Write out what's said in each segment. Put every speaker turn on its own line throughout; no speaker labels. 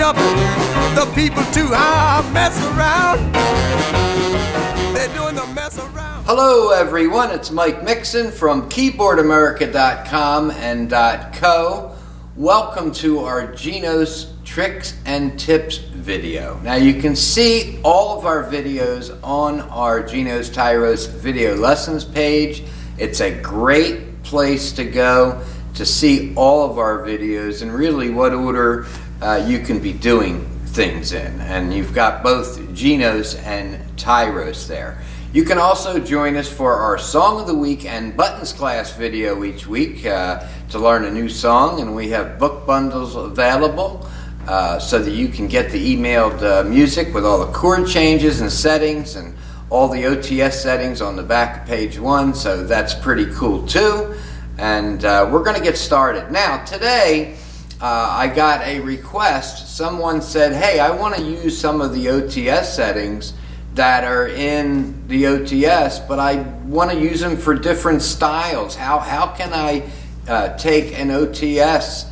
jumping, the people too high mess around. They're doing the mess around.
Hello everyone, it's Mike Mixon from Keyboardamerica.com and .co. Welcome to our Genos Tricks and Tips video. Now you can see all of our videos on our Genos Tyros video lessons page. It's a great place to go to see all of our videos and really what order you can be doing things in. And you've got both Genos and Tyros there. You can also join us for our Song of the Week and Buttons class video each week to learn a new song, and we have book bundles available so that you can get the emailed music with all the chord changes and settings and all the OTS settings on the back of page 1, so that's pretty cool too. And we're going to get started. Now today I got a request. Someone said, hey, I want to use some of the OTS settings that are in the OTS, but I want to use them for different styles. How can I take an OTS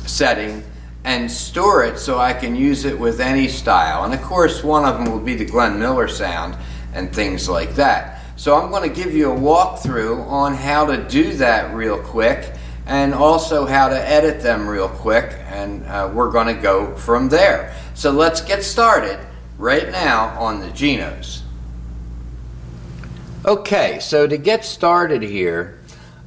setting and store it so I can use it with any style? And of course one of them will be the Glenn Miller sound and things like that. So I'm going to give you a walkthrough on how to do that real quick, and also how to edit them real quick, and we're going to go from there. So let's get started right now on the Genos. Okay, so to get started here,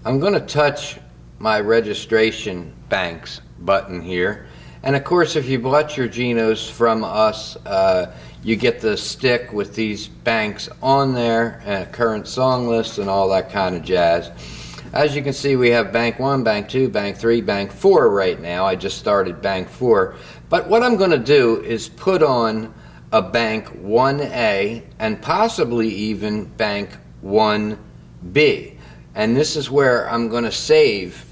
I'm going to touch my registration banks button here. And of course, if you bought your Genos from us, you get the stick with these banks on there, current song list and all that kind of jazz. As you can see, we have bank 1, bank 2, bank 3, bank 4 right now. I just started bank 4. But what I'm going to do is put on a bank 1A and possibly even bank 1B. And this is where I'm going to save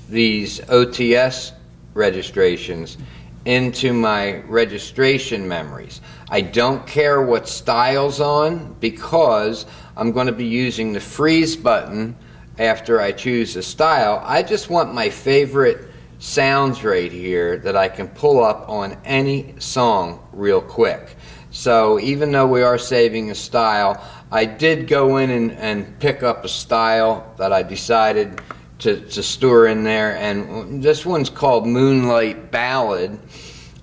these OTS registrations into my registration memories. I don't care what style's on, because I'm going to be using the freeze button after I choose a style. I just want my favorite sounds right here that I can pull up on any song real quick. So even though we are saving a style, I did go in and pick up a style that I decided to store in there, and this one's called Moonlight Ballad.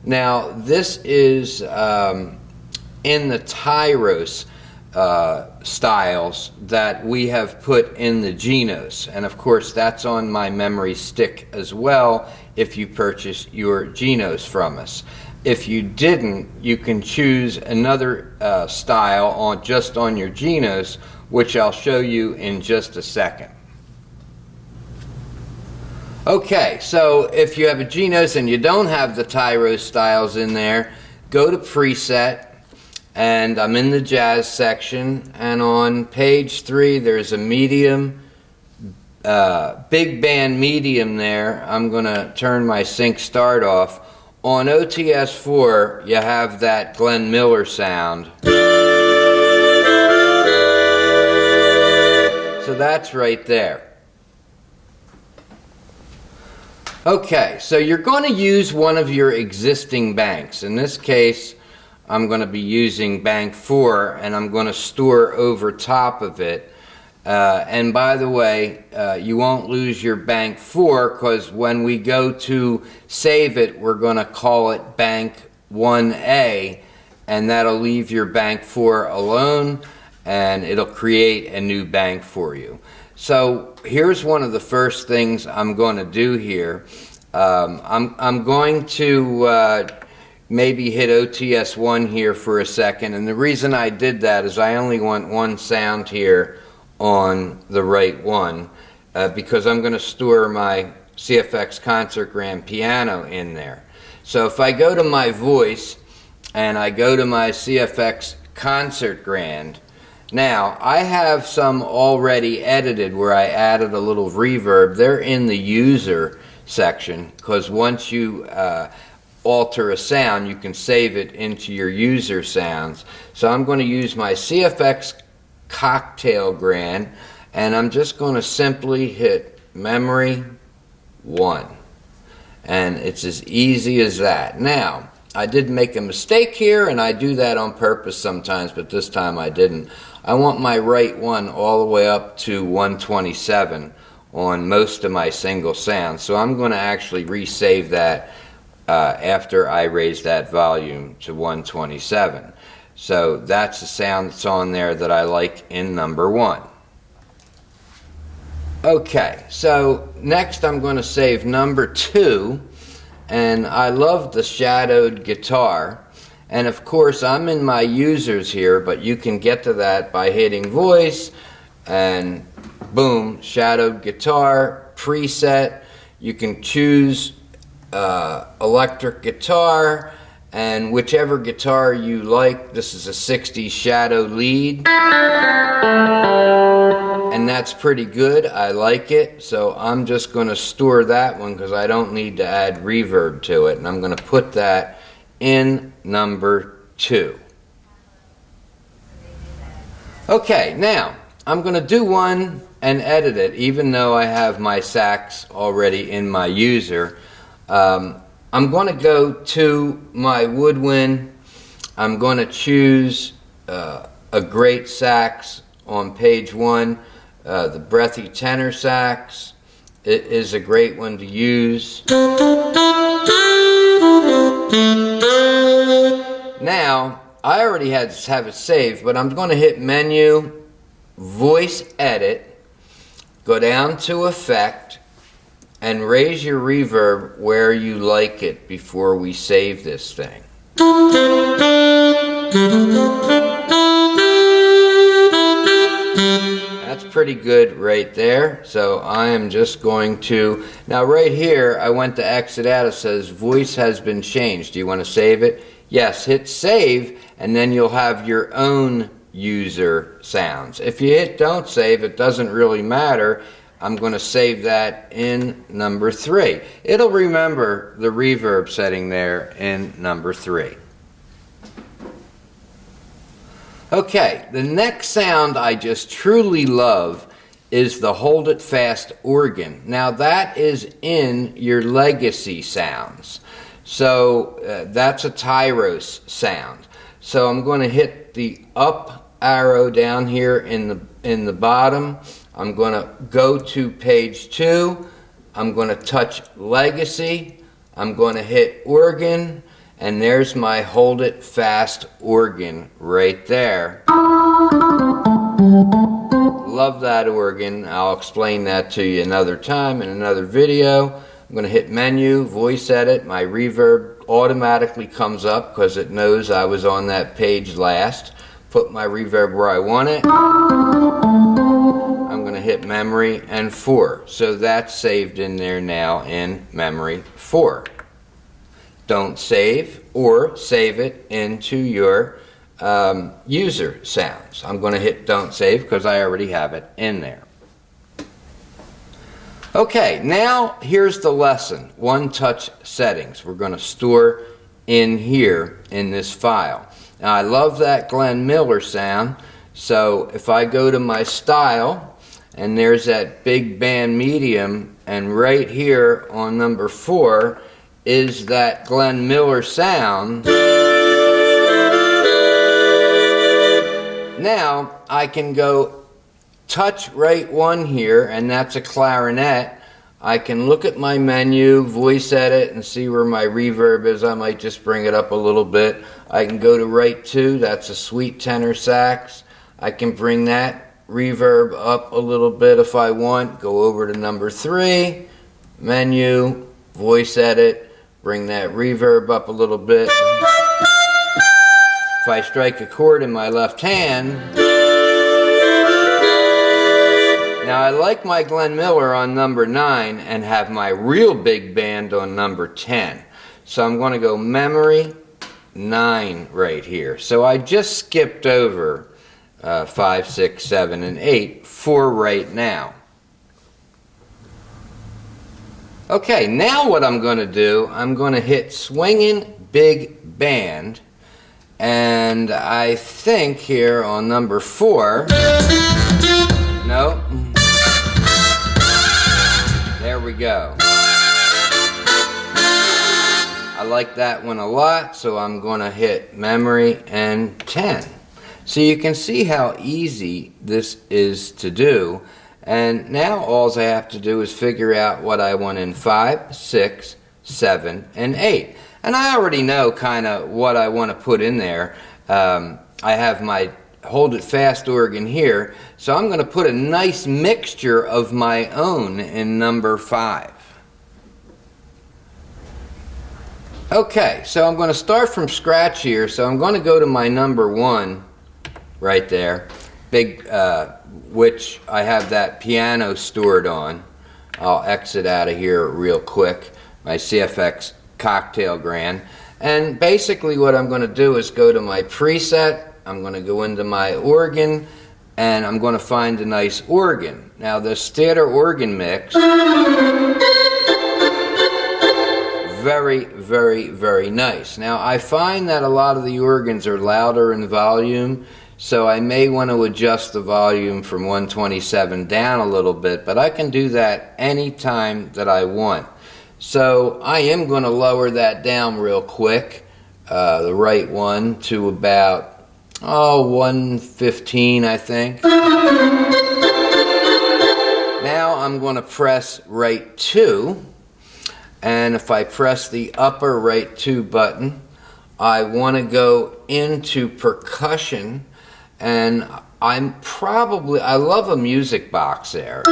Now this is in the Tyros styles that we have put in the Genos, and of course that's on my memory stick as well if you purchase your Genos from us. If you didn't, you can choose another style just on your Genos, which I'll show you in just a second. Okay, so if you have a Genos and you don't have the Tyros styles in there, go to preset, and I'm in the jazz section, and on page 3 there's a medium, big band medium there. I'm going to turn my sync start off. On OTS 4 you have that Glenn Miller sound. So that's right there. Okay, so you're going to use one of your existing banks. In this case, I'm going to be using bank 4, and I'm going to store over top of it. And by the way, you won't lose your bank 4, because when we go to save it, we're going to call it bank 1A, and that'll leave your bank 4 alone, and it'll create a new bank for you. So here's one of the first things I'm going to do here. I'm going to maybe hit OTS 1 here for a second, and the reason I did that is I only want one sound here on the right one, because I'm going to store my CFX Concert Grand piano in there. So if I go to my voice and I go to my CFX Concert Grand, now I have some already edited where I added a little reverb. They're in the user section, because once you alter a sound, you can save it into your user sounds. So I'm going to use my CFX Cocktail Grand, and I'm just going to simply hit memory 1. And it's as easy as that. Now, I did make a mistake here, and I do that on purpose sometimes, but this time I didn't. I want my right one all the way up to 127 on most of my single sounds. So I'm going to actually resave that after I raise that volume to 127. So that's the sound that's on there that I like in number 1. Okay, so next I'm going to save number 2, and I love the shadowed guitar. And of course I'm in my users here, but you can get to that by hitting voice and boom, shadowed guitar preset. You can choose electric guitar, and whichever guitar you like. This is a 60s shadow lead, and that's pretty good. I like it, so I'm just going to store that one because I don't need to add reverb to it, and I'm going to put that in number 2. Okay, now I'm going to do one and edit it, even though I have my sax already in my user. I'm going to go to my woodwind. I'm going to choose a great sax on page 1, the breathy tenor sax. It is a great one to use. Now, I already have it saved, but I'm going to hit Menu, Voice Edit, go down to Effect, and raise your reverb where you like it before we save this thing. That's pretty good right there. So I am just going to, now right here I went to exit out. It says voice has been changed. Do you want to save it? Yes, hit save, and then you'll have your own user sounds. If you hit don't save, it doesn't really matter. I'm going to save that in number 3. It'll remember the reverb setting there in number 3. Okay, the next sound I just truly love is the Hold It Fast organ. Now that is in your legacy sounds. So that's a Tyros sound. So I'm going to hit the up arrow down here in the bottom. I'm going to go to page 2. I'm going to touch legacy. I'm going to hit organ, and there's my Hold It Fast organ right there. Love that organ. I'll explain that to you another time in another video. I'm going to hit Menu, Voice Edit. My reverb automatically comes up because it knows I was on that page last. Put my reverb where I want it. I'm going to hit Memory and 4. So that's saved in there now in Memory 4. Don't save, or save it into your user sounds. I'm going to hit don't save because I already have it in there. Okay, now here's the lesson. One touch settings. We're going to store in here in this file. Now I love that Glenn Miller sound, so if I go to my style and there's that big band medium, and right here on number 4 is that Glenn Miller sound. Now I can go touch right one here, and that's a clarinet. I can look at my menu, voice edit, and see where my reverb is. I might just bring it up a little bit. I can go to right 2, that's a sweet tenor sax. I can bring that reverb up a little bit if I want. Go over to number 3, menu, voice edit, bring that reverb up a little bit. If I strike a chord in my left hand. Now I like my Glenn Miller on number 9 and have my real big band on number 10. So I'm going to go Memory 9 right here. So I just skipped over 5, 6, 7, and 8 for right now. Okay, now what I'm going to do, I'm going to hit Swingin' Big Band, and I think here on number 4, no, there we go. I like that one a lot, so I'm going to hit memory and 10. So you can see how easy this is to do. And now all I have to do is figure out what I want in 5, 6, 7, and 8. And I already know kind of what I want to put in there. I have my hold it fast organ here, so I'm going to put a nice mixture of my own in number 5. Okay, so I'm going to start from scratch here, so I'm going to go to my number 1 right there, big, which I have that piano stored on. I'll exit out of here real quick, my CFX Cocktail Grand. And basically what I'm going to do is go to my preset, I'm going to go into my organ, and I'm going to find a nice organ. Now this theater organ mix, very, very, very nice. Now I find that a lot of the organs are louder in volume, so I may want to adjust the volume from 127 down a little bit, but I can do that anytime that I want. So I am going to lower that down real quick, the right one, to about 115, I think. Now I'm going to press right 2, and if I press the upper right 2 button, I want to go into percussion, and I love a music box there.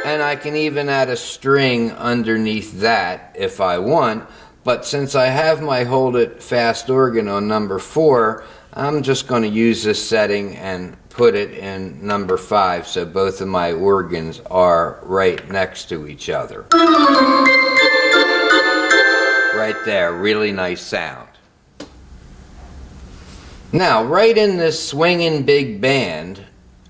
And I can even add a string underneath that if I want. But since I have my hold it fast organ on number 4, I'm just going to use this setting and put it in number 5, so both of my organs are right next to each other. Right there, really nice sound. Now, right in this swinging big band,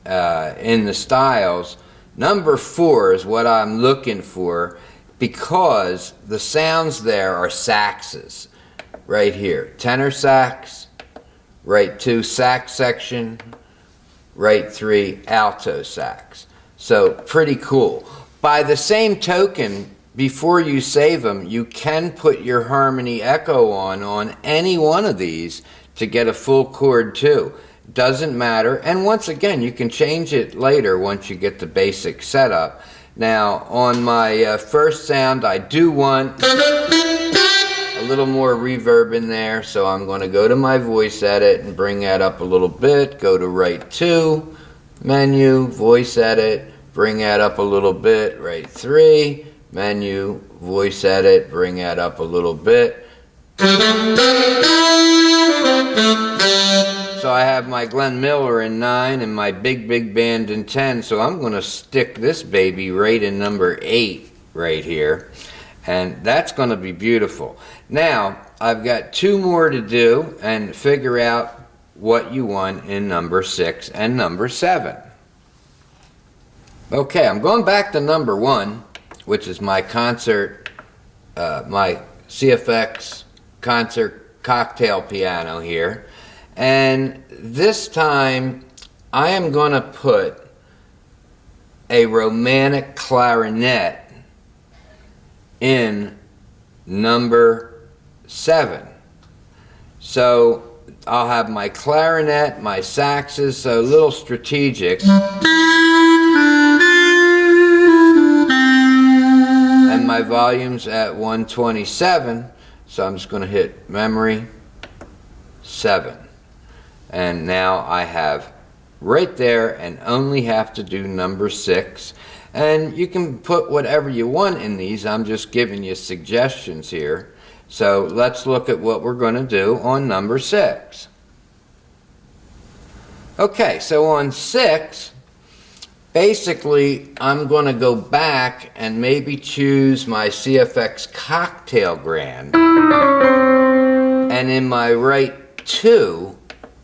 in the styles, number 4 is what I'm looking for, because the sounds there are saxes. Right here, tenor sax, right 2 sax section, right 3 alto sax. So pretty cool. By the same token, before you save them, you can put your harmony echo on any one of these to get a full chord too. Doesn't matter. And once again, you can change it later once you get the basic setup. Now, on my first sound, I do want a little more reverb in there, so I'm going to go to my voice edit and bring that up a little bit. Go to right 2, menu, voice edit, bring that up a little bit. Right 3, menu, voice edit, bring that up a little bit. So I have my Glenn Miller in 9 and my big band in 10, so I'm going to stick this baby right in number 8 right here, and that's going to be beautiful. Now I've got 2 more to do and figure out what you want in number 6 and number 7. Okay, I'm going back to number 1, which is my concert, my CFX concert cocktail piano here. And this time, I am going to put a romantic clarinet in number 7. So I'll have my clarinet, my saxes, so a little strategic. And my volume's at 127, so I'm just going to hit memory 7. And now I have right there and only have to do number 6. And you can put whatever you want in these. I'm just giving you suggestions here. So let's look at what we're going to do on number 6. Okay, so on 6, basically I'm going to go back and maybe choose my CFX Cocktail Grand. And in my right 2,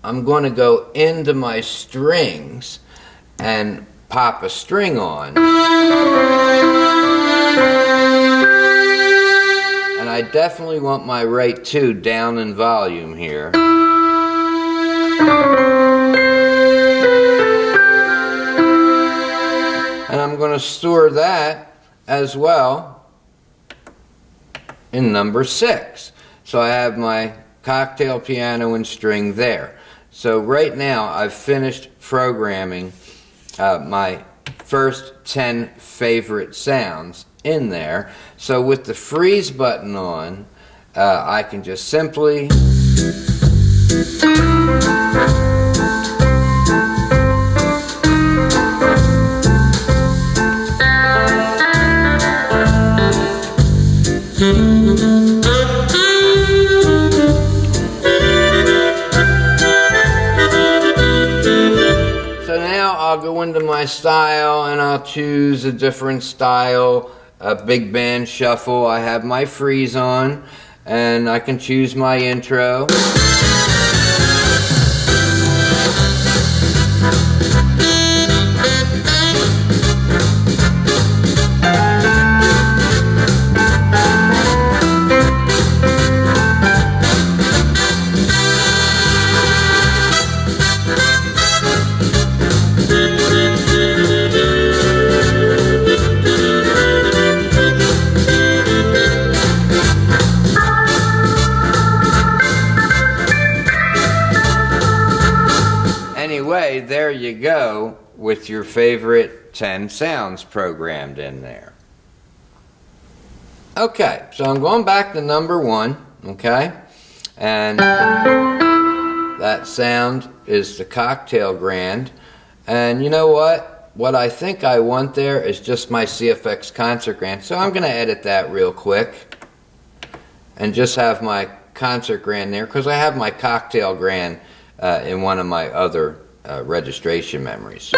I'm going to go into my strings and pop a string on. And I definitely want my right 2 down in volume here. And I'm going to store that as well in number 6. So I have my cocktail piano and string there. So right now I've finished programming my first 10 favorite sounds in there. So with the freeze button on, I can just simply I'll go into my style and I'll choose a different style, a big band shuffle. I have my freeze on and I can choose my intro. Anyway, there you go with your favorite 10 sounds programmed in there. Okay, so I'm going back to number 1, okay? And that sound is the cocktail grand. And you know what? What I think I want there is just my CFX concert grand. So I'm going to edit that real quick and just have my concert grand there because I have my cocktail grand in one of my other registration memories.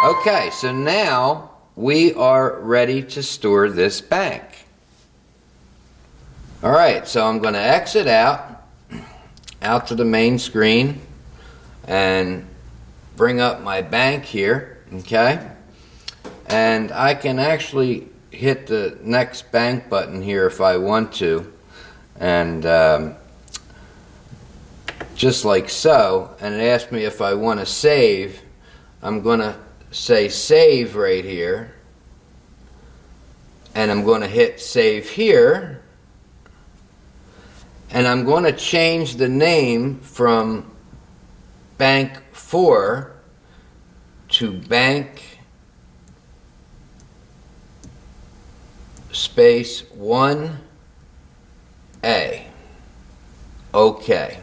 Okay, so now we are ready to store this bank. Alright, so I'm going to exit out to the main screen and bring up my bank here, okay? And I can actually hit the next bank button here if I want to, and just like so, and it asks me if I want to save. I'm going to say save right here, and I'm going to hit save here, and I'm going to change the name from bank 4 to bank space 1A. Okay.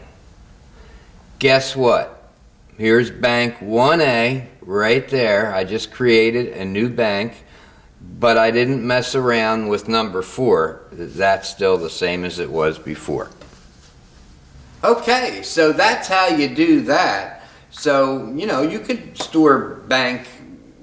Guess what? Here's bank 1A right there. I just created a new bank, but I didn't mess around with number 4. That's still the same as it was before. Okay, so that's how you do that. So, you know, you could store bank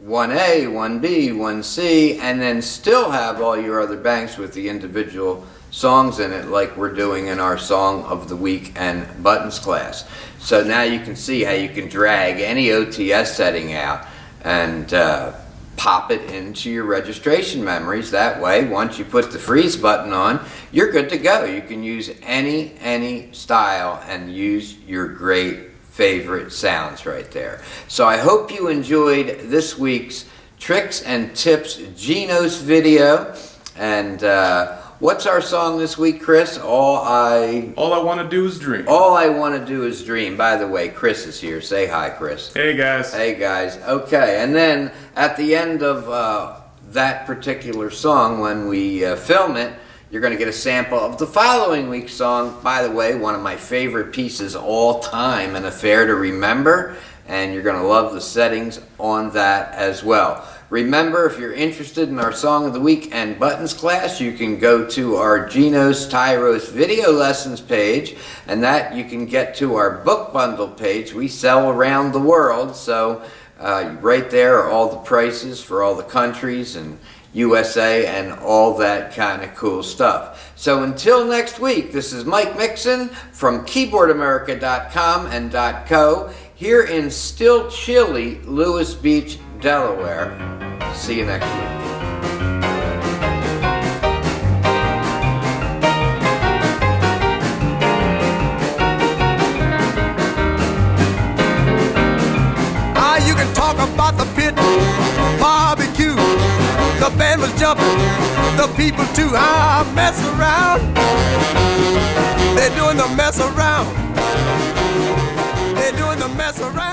1A, 1B, 1C, and then still have all your other banks with the individual songs in it, like we're doing in our Song of the Week and Buttons class. So now you can see how you can drag any OTS setting out and pop it into your registration memories. That way, once you put the freeze button on, you're good to go. You can use any style and use your great favorite sounds right there. So I hope you enjoyed this week's Tricks and Tips Genos video. And what's our song this week, Chris? All I Want to Do Is Dream. All I Want to Do Is Dream. By the way, Chris is here. Say hi, Chris.
Hey, guys.
Hey, guys. Okay, and then at the end of that particular song, when we film it, you're going to get a sample of the following week's song. By the way, one of my favorite pieces all time, An Affair to Remember, and you're going to love the settings on that as well. Remember, if you're interested in our Song of the Week and Buttons class, you can go to our Genos Tyros video lessons page, and that you can get to our book bundle page. We sell around the world, so right there are all the prices for all the countries and USA and all that kind of cool stuff. So until next week, this is Mike Mixon from Keyboardamerica.com and .co here in still chilly Lewis Beach, Delaware. See you next week.
You can talk about the pit barbecue. The band was jumping, the people too. Mess around. They're doing the mess around. They're doing the mess around.